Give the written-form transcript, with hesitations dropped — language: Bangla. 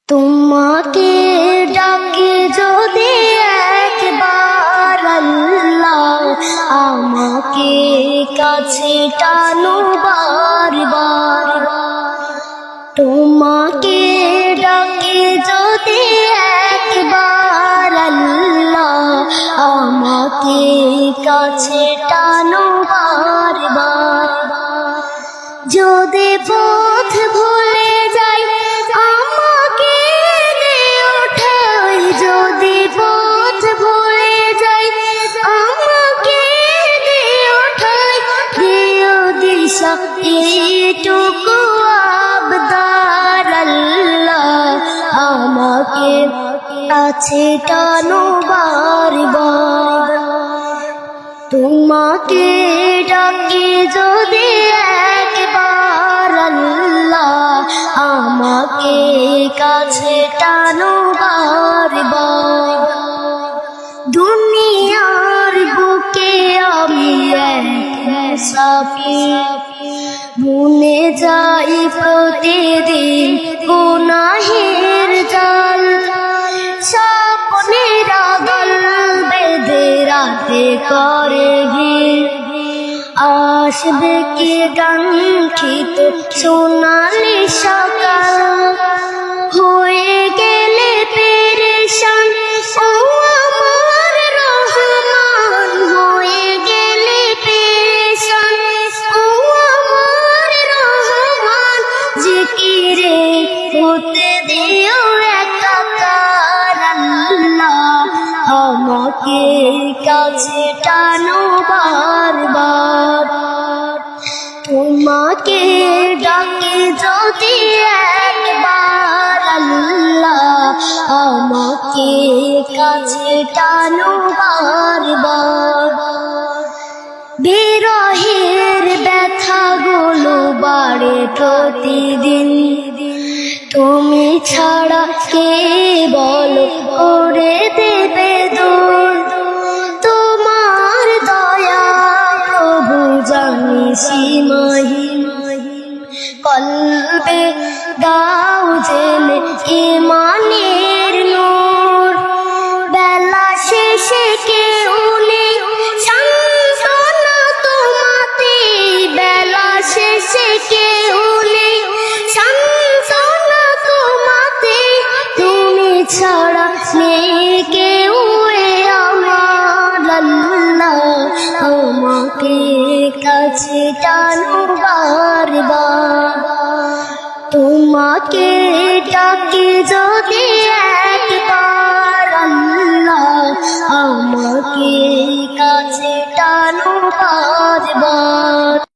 তোমাকে ডাকি যদি একবার আল্লাহ, আমাকে কাছে টানো বারবার। তোমাকে ডাকি যদি একবার আল্লাহ, আমাকে কাছে টানো বারবার। যদি পথ ভুলে যাই আমাকে দিও ঠাই, যদি পথ ভুলে যাই আমাকে দিও ঠাই, দিও দিশা এইটুকু আবদার আল্লাহ, আমাকে কাছে টানো বারবার। তোমাকে ডাকি যদি একবার আল্লাহ, আমাকে কাছে টানো বারবার। দুনিয়ার বুকে আমি এক মুসাফির, বুনে যাই প্রতিদিন গুনাহের জাল। স্বপ্নের দল বেঁধে রাতে করে ভিড়, আসবে কি কাঙ্ক্ষিত সোনালি সকাল। হয়ে গেলে পেরেশান ও আমার রহমান, হয়ে গেলে পেরেশান ও আমার রহমান। জিকিরে হতে দিও একাকার আল্লাহ, আমাকে কাছে টানো বারবার। তোমাকে ডাকি যদি একবার আল্লাহ, আমাকে কাছে টানো বারবার। বিরহের ব্যথাগুলো বাড়ে প্রতিদিন, তুমি ছাড়া কে বলো করে দেবে দূর। তোমার দয়া প্রভু জানি সীমাহীন, কলবে দাও জেলে ঈমানের নূর। বেলা শেষে কেউ নেই সান্ত্বনা তোমাতে, বেলা শেষে কেউ নেই সান্ত্বনা তোমাতে। তুমি ছাড়া নেই কেউ আমার আল্লাহ, আমাকে কাছে টানো বারবার। তোমাকে ডাকি যদি একবার আল্লাহ, আমাকে কাছে টানো বারবার।